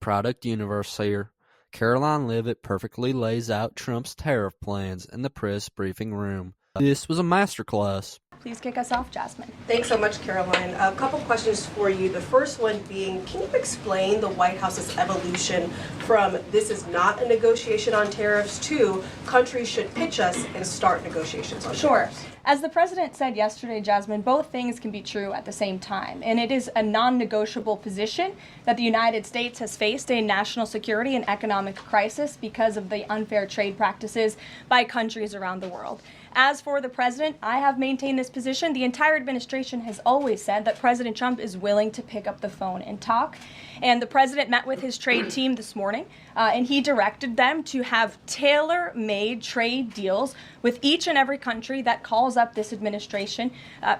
Product Universe here. Karoline Leavitt perfectly lays out Trump's tariff plans in the press briefing room. This was a masterclass. Please kick us off, Jasmine. Thanks so much, Karoline. A couple questions for you. The first one being, can you explain the White House's evolution from this is not a negotiation on tariffs to countries should pitch us and start negotiations on tariffs? As the president said yesterday, Jasmine, both things can be true at the same time. And it is a non-negotiable position that the United States has faced a national security and economic crisis because of the unfair trade practices by countries around the world. As for the president, I have maintained this position. The entire administration has always said that President Trump is willing to pick up the phone and talk. And the president met with his trade team this morning, and he directed them to have tailor-made trade deals with each and every country that calls up this administration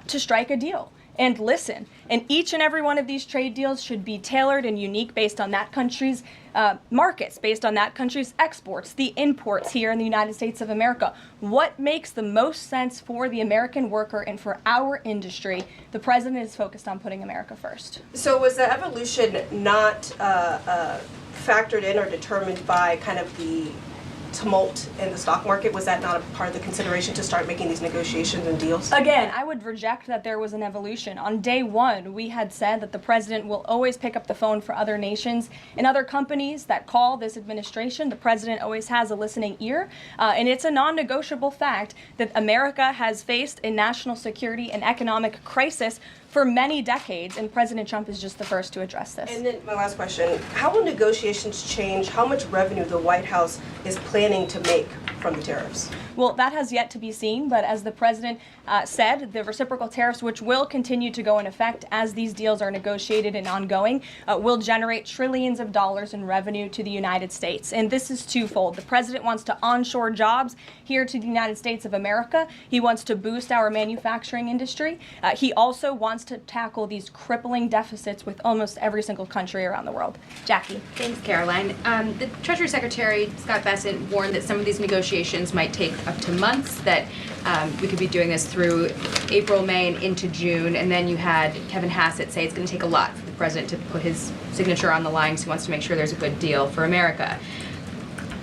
to strike a deal. And listen, and each and every one of these trade deals should be tailored and unique based on that country's markets, based on that country's exports, the imports here in the United States of America. What makes the most sense for the American worker and for our industry? The president is focused on putting America first. So was the evolution not factored in or determined by kind of the tumult in the stock market? Was that not a part of the consideration to start making these negotiations and deals? Again, I would reject that there was an evolution. On day one, we had said that the president will always pick up the phone for other nations and other companies that call this administration. The president always has a listening ear, and it's a non-negotiable fact that America has faced a national security and economic crisis for many decades, and President Trump is just the first to address this. And then my last question, how will negotiations change how much revenue the White House is planning to make from the tariffs? Well, that has yet to be seen, but as the president said, the reciprocal tariffs, which will continue to go in effect as these deals are negotiated and ongoing, will generate trillions of dollars in revenue to the United States. And this is twofold. The president wants to onshore jobs here to the United States of America. He wants to boost our manufacturing industry. He also wants to tackle these crippling deficits with almost every single country around the world. Jackie. Thanks, Caroline. The Treasury Secretary, Scott Bessent, warned that some of these negotiations might take up to months, that we could be doing this through April, May, and into June. And then you had Kevin Hassett say it's going to take a lot for the president to put his signature on the line because he wants to make sure there's a good deal for America.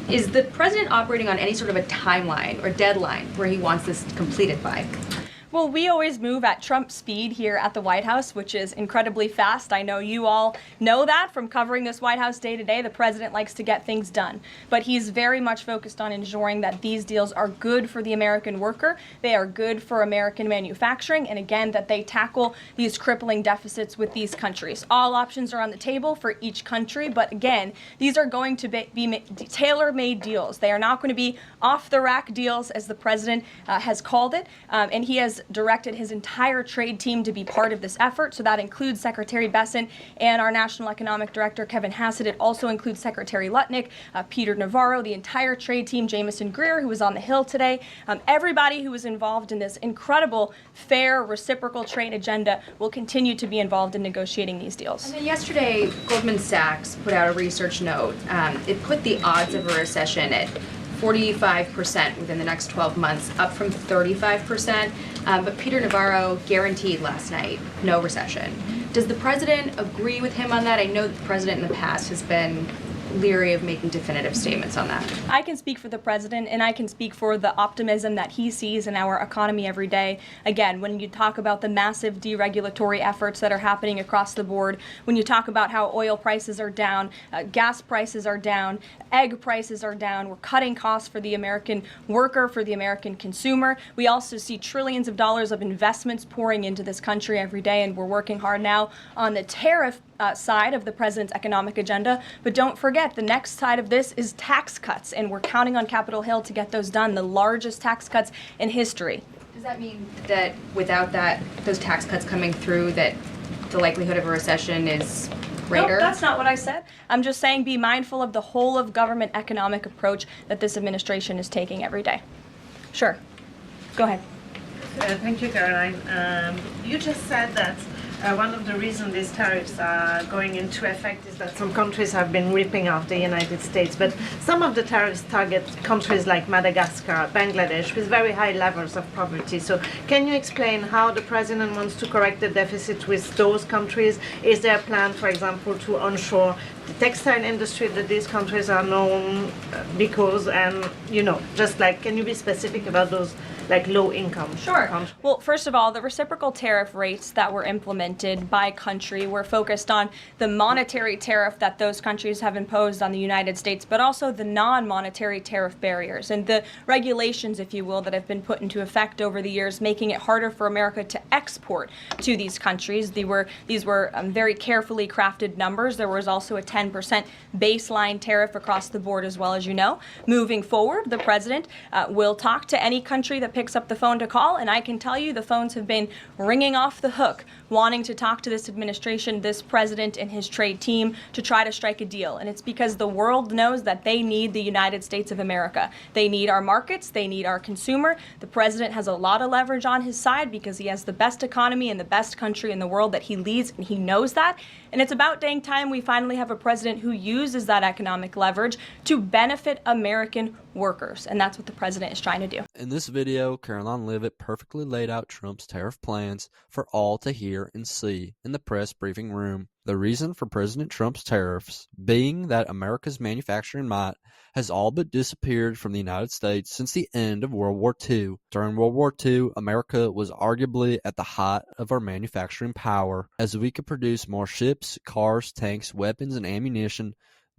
Is the president operating on any sort of a timeline or deadline where he wants this completed by? Well, we always move at Trump speed here at the White House, which is incredibly fast. I know you all know that from covering this White House day to day. The president likes to get things done, but he's very much focused on ensuring that these deals are good for the American worker. They are good for American manufacturing, and again, that they tackle these crippling deficits with these countries. All options are on the table for each country, but again, these are going to be tailor-made deals. They are not going to be off-the-rack deals, as the president has called it, and he has directed his entire trade team to be part of this effort. So that includes Secretary Bessent and our National Economic Director, Kevin Hassett. It also includes Secretary Lutnick, Peter Navarro, the entire trade team, Jamison Greer, who was on the Hill today. Everybody who was involved in this incredible, fair, reciprocal trade agenda will continue to be involved in negotiating these deals. And then yesterday, Goldman Sachs put out a research note. It put the odds of a recession at 45% within the next 12 months, up from 35%. But Peter Navarro guaranteed last night no recession. Does the president agree with him on that? I know the president in the past has been leery of making definitive statements on that. I can speak for the president, and I can speak for the optimism that he sees in our economy every day. Again, when you talk about the massive deregulatory efforts that are happening across the board, when you talk about how oil prices are down, gas prices are down, egg prices are down, we're cutting costs for the American worker, for the American consumer. We also see trillions of dollars of investments pouring into this country every day, and we're working hard now on the tariff side of the president's economic agenda. But don't forget, the next side of this is tax cuts, and we're counting on Capitol Hill to get those done, the largest tax cuts in history. Does that mean that without those tax cuts coming through, that the likelihood of a recession is greater? No, that's not what I said. I'm just saying be mindful of the whole of government economic approach that this administration is taking every day. Sure. Go ahead. Thank you, Caroline. You just said that one of the reasons these tariffs are going into effect is that some countries have been ripping off the United States, but some of the tariffs target countries like Madagascar, Bangladesh, with very high levels of poverty. So can you explain how the president wants to correct the deficit with those countries? Is there a plan, for example, to onshore the textile industry that these countries are known because, and just like, can you be specific about those like low income countries? Well, first of all, the reciprocal tariff rates that were implemented by country were focused on the monetary tariff that those countries have imposed on the United States, but also the non-monetary tariff barriers and the regulations, if you will, that have been put into effect over the years, making it harder for America to export to these countries. These were very carefully crafted numbers. There was also a 10% baseline tariff across the board, as well, as you know. Moving forward, the president will talk to any country that picks up the phone to call, and I can tell you the phones have been ringing off the hook, wanting to talk to this administration, this president, and his trade team to try to strike a deal. And it's because the world knows that they need the United States of America. They need our markets. They need our consumer. The president has a lot of leverage on his side because he has the best economy and the best country in the world that he leads, and he knows that. And it's about dang time we finally have a president who uses that economic leverage to benefit American workers. And that's what the president is trying to do. In this video, Karoline Leavitt perfectly laid out Trump's tariff plans for all to hear and see in the press briefing room. The reason for President Trump's tariffs being that America's manufacturing might has all but disappeared from the United States since the end of World War II. During World War II, America was arguably at the height of our manufacturing power, as we could produce more ships, cars, tanks, weapons, and ammunition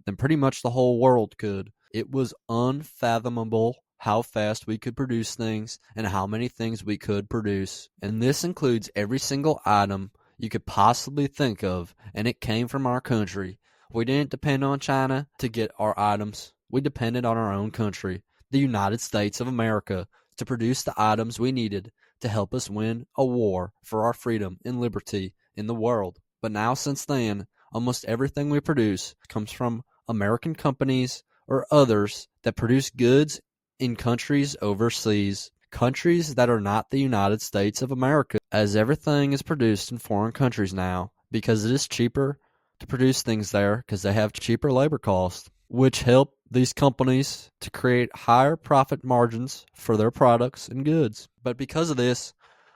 than pretty much the whole world could. It was unfathomable how fast we could produce things and how many things we could produce. And this includes every single item you could possibly think of, and it came from our country. We didn't depend on China to get our items. We depended on our own country, the United States of America, to produce the items we needed to help us win a war for our freedom and liberty in the world. But now, since then, almost everything we produce comes from American companies or others that produce goods in countries overseas, countries that are not the United States of America, as everything is produced in foreign countries now because it is cheaper to produce things there because they have cheaper labor costs, which help these companies to create higher profit margins for their products and goods. But because of this,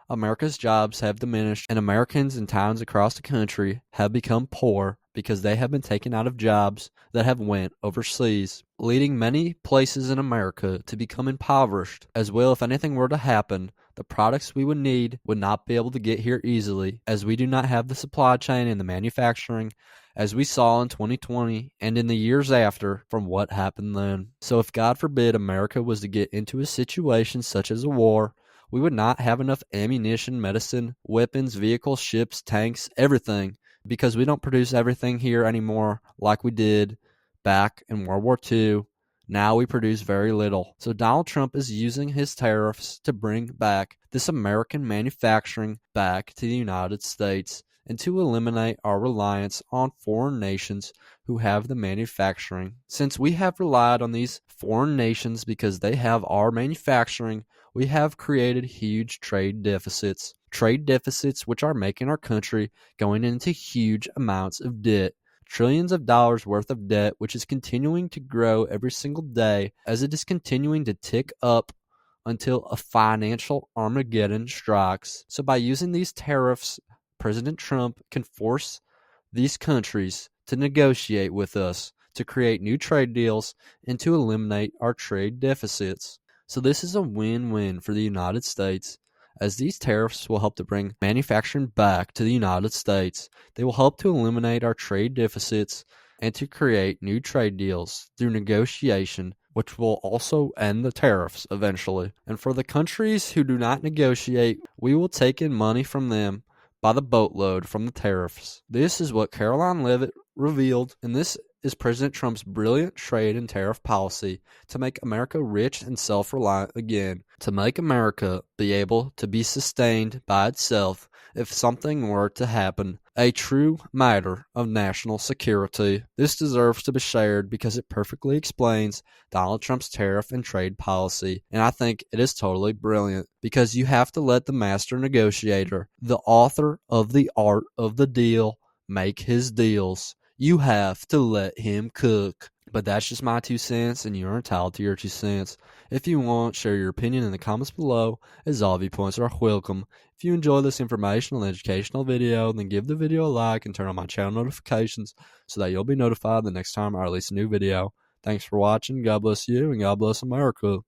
America's jobs have diminished, and Americans in towns across the country have become poor because they have been taken out of jobs that have went overseas, leading many places in America to become impoverished. As well, if anything were to happen, the products we would need would not be able to get here easily, as we do not have the supply chain and the manufacturing as we saw in 2020 and in the years after from what happened then. So if God forbid America was to get into a situation such as a war, we would not have enough ammunition, medicine, weapons, vehicles, ships, tanks, everything, because we don't produce everything here anymore like we did back in World War II. Now we produce very little. So Donald Trump is using his tariffs to bring back this American manufacturing back to the United States and to eliminate our reliance on foreign nations who have the manufacturing. Since we have relied on these foreign nations because they have our manufacturing, we have created huge trade deficits which are making our country going into huge amounts of debt. Trillions of dollars worth of debt, which is continuing to grow every single day as it is continuing to tick up until a financial Armageddon strikes. So by using these tariffs, President Trump can force these countries to negotiate with us to create new trade deals and to eliminate our trade deficits. So this is a win-win for the United States, as these tariffs will help to bring manufacturing back to the United States. They will help to eliminate our trade deficits and to create new trade deals through negotiation, which will also end the tariffs eventually. And for the countries who do not negotiate, we will take in money from them by the boatload from the tariffs. This is what Karoline Leavitt revealed, and this is President Trump's brilliant trade and tariff policy to make America rich and self-reliant again, to make America be able to be sustained by itself if something were to happen, a true matter of national security. This deserves to be shared because it perfectly explains Donald Trump's tariff and trade policy, and I think it is totally brilliant because you have to let the master negotiator, the author of the art of the deal, make his deals. You have to let him cook. But that's just my 2 cents, and you're entitled to your 2 cents. If you want, share your opinion in the comments below, as all viewpoints are welcome. If you enjoy this informational and educational video, then give the video a like and turn on my channel notifications so that you'll be notified the next time I release a new video. Thanks for watching, God bless you, and God bless America.